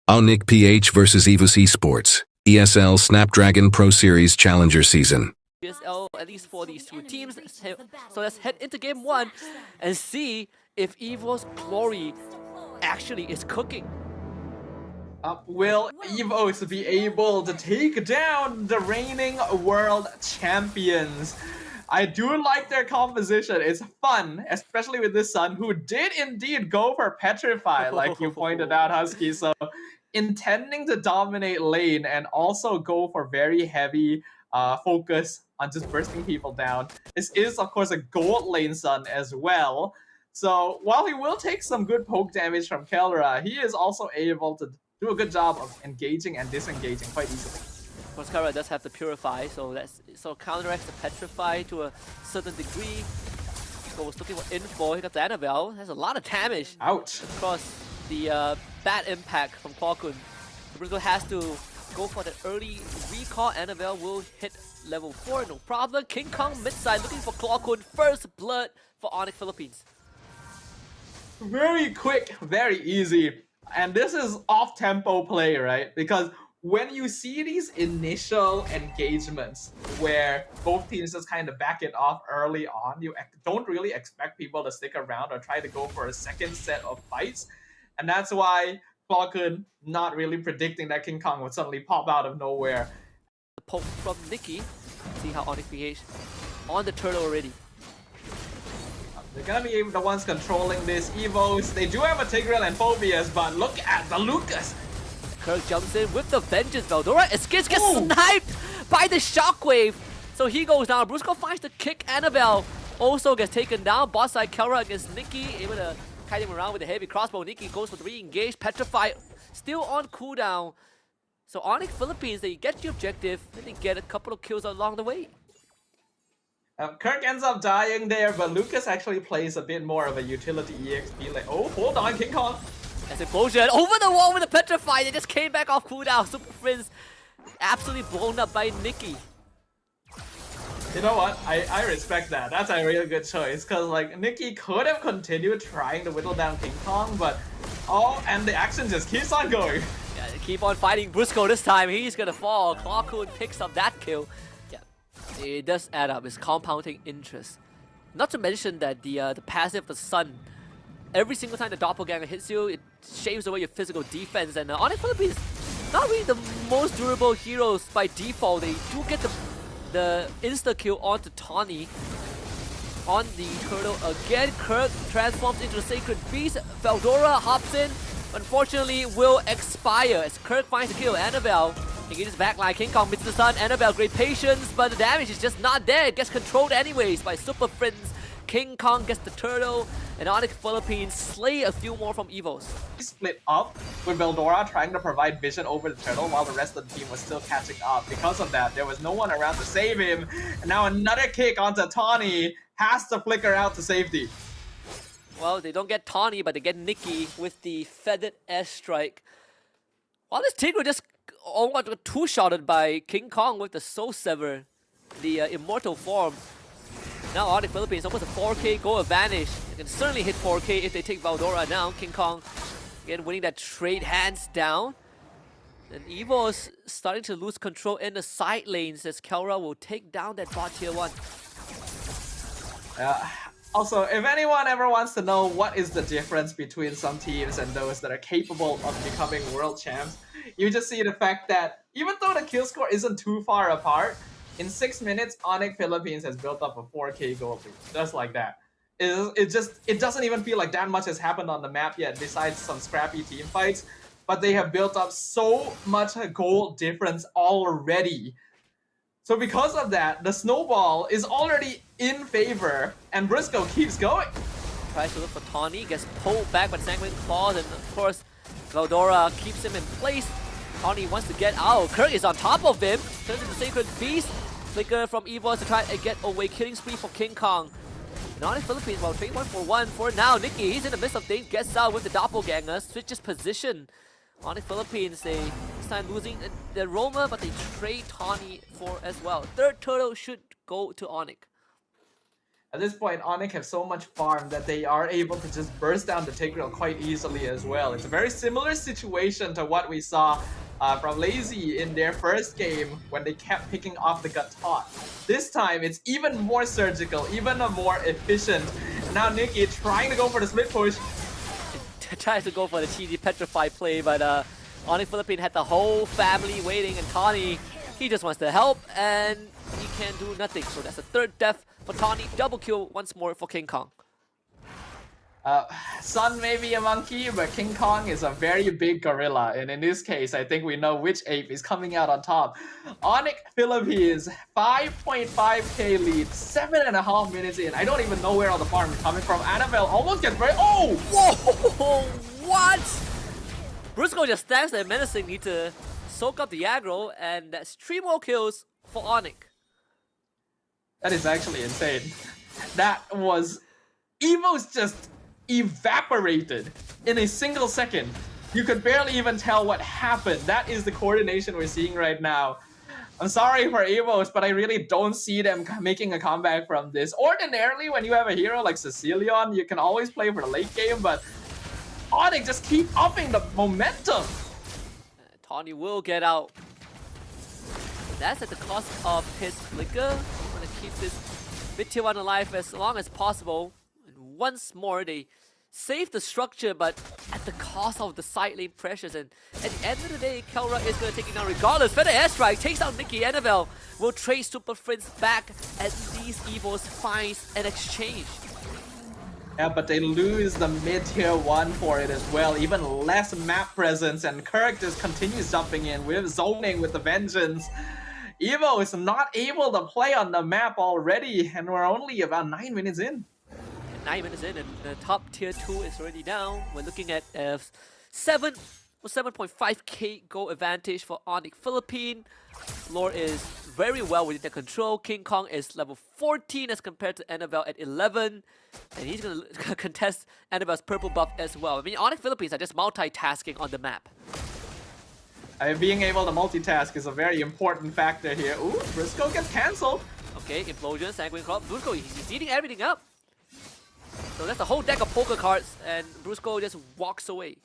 ONIC PH versus EVOS ESPORTS, ESL SNAPDRAGON Pro Series Challenger Season. ESL, at least for these two teams. So let's head into game one and see if EVO's glory actually is cooking. Will EVOS be able to take down the reigning world champions? I do like their composition. It's fun, especially with this Sun, who did indeed go for Petrify, like you pointed out, Husky. So intending to dominate lane and also go for very heavy focus on just bursting people down. This is, of course, a gold lane Sun as well. So while he will take some good poke damage from kelra, he is also able to do a good job of engaging and disengaging quite easily. Of course, kelra does have the Purify, so that's counteracts the Petrify to a certain degree. Goes looking for info. He got the Annabelle. Has a lot of damage. Ouch! Across the bad impact from Qualcomm. Briscoe has to go for the early recall. Annabelle will hit level 4, no problem. King Kong mid-side looking for Qualcomm. First blood for ONIC Philippines. Very quick, very easy. And this is off-tempo play, right? Because when you see these initial engagements where both teams just kind of back it off early on, you don't really expect people to stick around or try to go for a second set of fights. And that's why Qualcomm not really predicting that King Kong would suddenly pop out of nowhere. The poke from Nikki. See how ONIC behaves on the turtle already. They're gonna be the ones controlling this EVOS. They do have a Tigreal and Phobias, but look at the Lucas. Kirk jumps in with the vengeance. Veldora escapes, gets sniped by the shockwave. So he goes down. Brusco finds the kick. Annabelle also gets taken down. Boss side kelra against Nikki, able to kite him around with a heavy crossbow. Nikki goes for the re-engage. Petrify still on cooldown. So ONIC Philippines, they get the objective, and they get a couple of kills along the way. Kirk ends up dying there, but Lucas actually plays a bit more of a utility EXP. Like, oh, hold on, King Kong. As explosion over the wall with the Petrify, they just came back off cooldown. Super Friends absolutely blown up by Nikki. You know what? I respect that. That's a really good choice, because like Nikki could have continued trying to whittle down King Kong, but and the action just keeps on going. Yeah, they keep on fighting Brusco this time. He's gonna fall. Qualcomm picks up that kill. Yeah, it does add up. It's compounding interest. Not to mention that the passive of the Sun, every single time the doppelganger hits you, it shaves away your physical defense. And ONIC Philippines, not really the most durable heroes by default. They do get the insta kill onto Tawny on the turtle again. Kirk transforms into the Sacred Beast. Veldora hops in. Unfortunately, will expire as Kirk finds the kill. Annabelle engages backline. King Kong meets the Sun. Annabelle, great patience, but the damage is just not there. It gets controlled anyways by Super Friends. King Kong gets the turtle, and ONIC Philippines slay a few more from EVOS. Split up with Veldora trying to provide vision over the turtle while the rest of the team was still catching up. Because of that, there was no one around to save him, and now another kick onto Tawny has to flicker out to safety. Well, they don't get Tawny, but they get Nikki with the feathered airstrike. While this Tigreal just almost got two-shotted by King Kong with the Soul Sever, the immortal form. Now ONIC Philippines almost a 4K goal advantage. They can certainly hit 4K if they take Veldora down. King Kong again winning that trade hands down. And EVO's starting to lose control in the side lanes as kelra will take down that bot tier 1. Also, if anyone ever wants to know what is the difference between some teams and those that are capable of becoming world champs, you just see the fact that even though the kill score isn't too far apart, in 6 minutes, ONIC Philippines has built up a 4K gold lead, just like that. It doesn't even feel like that much has happened on the map yet, besides some scrappy team fights. But they have built up so much gold difference already. So because of that, the snowball is already in favor, and Briscoe keeps going. Tries to look for Tawny, gets pulled back by the Sanguine Claws, and of course, Veldora keeps him in place. Tawny wants to get out. Kirk is on top of him. Turns into Sacred Beast. Flicker from EVOS to try and get away. Killing spree for King Kong. And ONIC Philippines, well, trade 1-for-1 for now. Nikki, he's in the midst of things. Gets out with the doppelganger. Switches position. ONIC Philippines, they this time losing the Roma, but they trade Tawny for as well. Third turtle should go to ONIC. At this point, ONIC have so much farm that they are able to just burst down the Tigreal quite easily as well. It's a very similar situation to what we saw from Lazy in their first game when they kept picking off the Gatot. This time, it's even more surgical, even more efficient. Now Nikki trying to go for the split push. Tries to go for the cheesy petrify play, but ONIC Philippines had the whole family waiting, and Tawny, he just wants to help, and he can do nothing. So that's the third death for Tawny. Double kill once more for King Kong. Sun may be a monkey, but King Kong is a very big gorilla, and in this case, I think we know which ape is coming out on top. ONIC Philippines, 5.5k lead, 7.5 minutes in. I don't even know where all the farm is coming from. Annabelle almost gets very— oh! Whoa! What? Brusco just stands there menacingly to soak up the aggro, and that's 3 more kills for ONIC. That is actually insane. That was— EVOS just evaporated in a single second. You could barely even tell what happened. That is the coordination we're seeing right now. I'm sorry for EVOS, but I really don't see them making a comeback from this. Ordinarily, when you have a hero like Cecilion, you can always play for the late game, but ONIC just keep upping the momentum. Tawny will get out. That's at the cost of his flicker. Want to keep this mid tier 1 alive as long as possible. And once more, they save the structure, but at the cost of the side lane pressures. And at the end of the day, kelra is going to take it down regardless. Feather airstrike takes out Nikki. Annabelle will trade Super Friends back. At least EVOS finds an exchange. Yeah, but they lose the mid-tier 1 for it as well. Even less map presence, and Kirk just continues jumping in with zoning with the vengeance. Evo is not able to play on the map already, and we're only about 9 minutes in. 9 minutes in, and the top tier 2 is already down. We're looking at 7.5k goal advantage for ONIC Philippines. Lore is very well within their control. King Kong is level 14 as compared to Annabelle at 11. And he's going to contest Annabelle's purple buff as well. I mean, ONIC Philippines are just multitasking on the map. Being able to multitask is a very important factor here. Ooh, Briscoe gets cancelled. Okay, Implosion, Sanguine Crop. Brusco, he's eating everything up. So that's a whole deck of poker cards, and Brusco just walks away.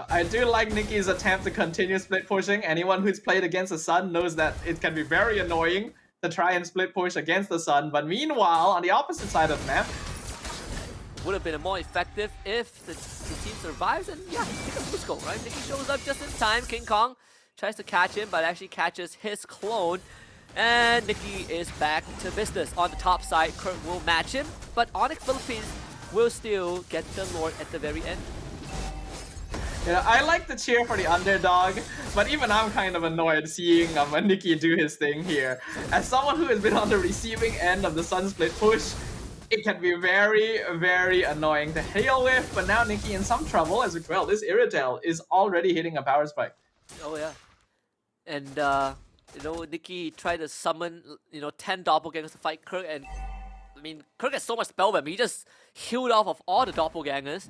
I do like Nikki's attempt to continue split pushing. Anyone who's played against the Sun knows that it can be very annoying to try and split push against the Sun. But meanwhile, on the opposite side of the map, would have been more effective if the team survives. And yeah, pick up Brusco, right? Nikki shows up just in time. King Kong tries to catch him, but actually catches his clone. And Nikki is back to business. On the top side, Kurt will match him, but ONIC Philippines will still get the Lord at the very end. Yeah, I like the cheer for the underdog, but even I'm kind of annoyed seeing Nikki do his thing here. As someone who has been on the receiving end of the Sun split push, it can be very, very annoying to hail with, but now Nikki in some trouble as well. This Irritel is already hitting a power spike. Oh yeah. And you know, Nikki tried to summon, 10 doppelgangers to fight Kirk, and I mean, Kirk has so much spellbomb, he just healed off of all the doppelgangers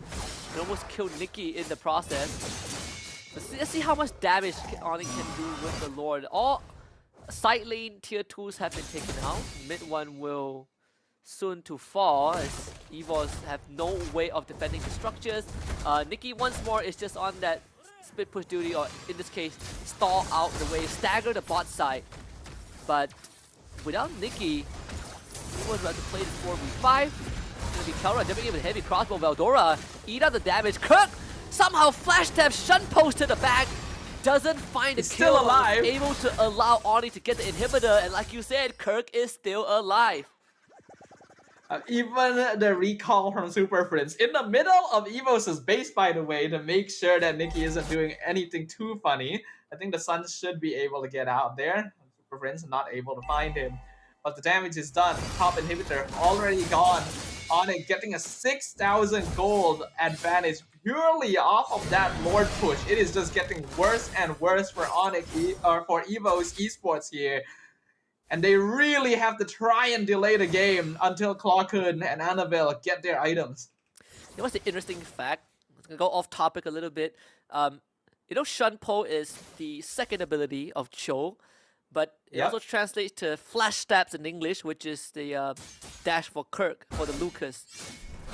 and almost killed Nikki in the process. Let's see how much damage ONIC can do with the Lord. All side lane tier 2s have been taken out. Mid one will soon to fall, as EVOS have no way of defending the structures. Nikki once more is just on that split push duty, or in this case, stall out the wave, stagger the bot side. But without Nikki, he was about to play this 4v5. It's gonna be kelra dipping in with heavy crossbow. Veldora eat out the damage. Kirk somehow flash tap shun post to the back. Doesn't find the kill. Still alive. Able to allow ONIC to get the inhibitor, and like you said, Kirk is still alive. Even the recall from Super Friends in the middle of EVOS' base, by the way, to make sure that Nikki isn't doing anything too funny. I think the Sun should be able to get out there. Super Friends not able to find him. But the damage is done. Top inhibitor already gone. ONIC getting a 6,000 gold advantage purely off of that Lord push. It is just getting worse and worse for ONIC, or for EVOS Esports here. And they really have to try and delay the game until Clawkun and Annabelle get their items. You know what's the interesting fact? I'm gonna go off topic a little bit. Shunpo is the second ability of Cho, but it Yep. also translates to flash stabs in English, which is the dash for Kirk for the Lucas.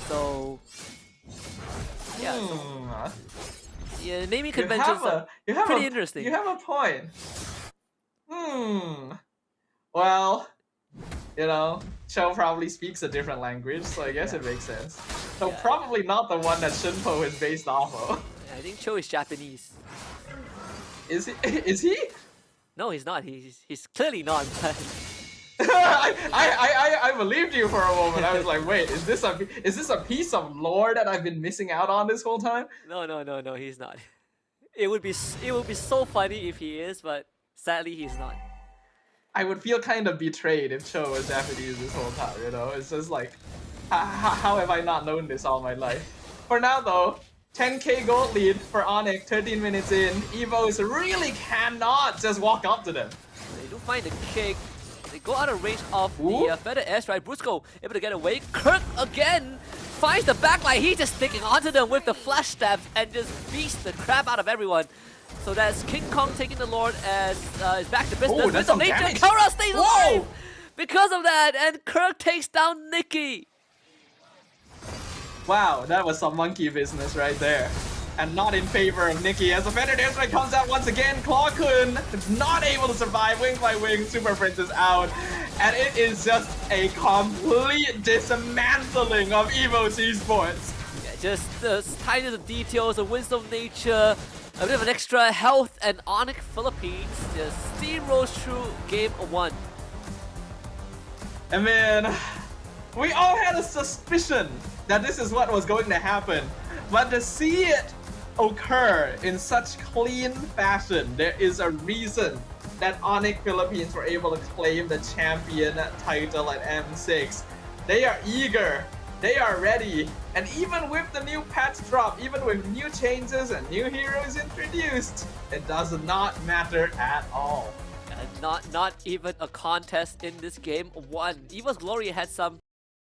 So yeah, yeah, naming conventions are pretty interesting. You have a point. Well, you know, Cho probably speaks a different language, so I guess it makes sense. So probably not the one that Shinpo is based off of. I think Cho is Japanese. Is he? Is he? No, he's not. He's clearly not. I believed you for a moment. I was like, wait, is this a piece of lore that I've been missing out on this whole time? No, he's not. It would be so funny if he is, but sadly he's not. I would feel kind of betrayed if Cho was Japanese this whole time, you know? It's just like, how have I not known this all my life? For now though, 10k gold lead for ONIC, 13 minutes in. EVOS really cannot just walk up to them. They do find the kick. They go out of range of the feather airstrike. Brusco able to get away. Kirk again finds the backline. He's just sticking onto them with the flash stabs and just beats the crap out of everyone. So that's King Kong taking the Lord as is back to business. Ooh, that's some nature. damage. kelra stays alive because of that, and Kirk takes down Nikki. Wow, that was some monkey business right there. And not in favor of Nikki as the feather airstrike comes out once again. Claw-kun not able to survive. Wing by wing, Super Prince is out. And it is just a complete dismantling of EVOS Esports. Yeah, just the tiniest of details, the wisdom of nature, a bit of an extra health, and ONIC Philippines just steamrolls through game 1. And man, we all had a suspicion that this is what was going to happen. But to see it occur in such clean fashion, there is a reason that ONIC Philippines were able to claim the champion title at M6. They are eager, they are ready, and even with the new patch drop, even with new changes and new heroes introduced, it does not matter at all. Not even a contest in this game 1. EVOS Glory had some.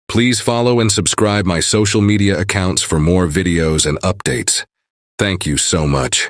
Please follow and subscribe my social media accounts for more videos and updates. Thank you so much.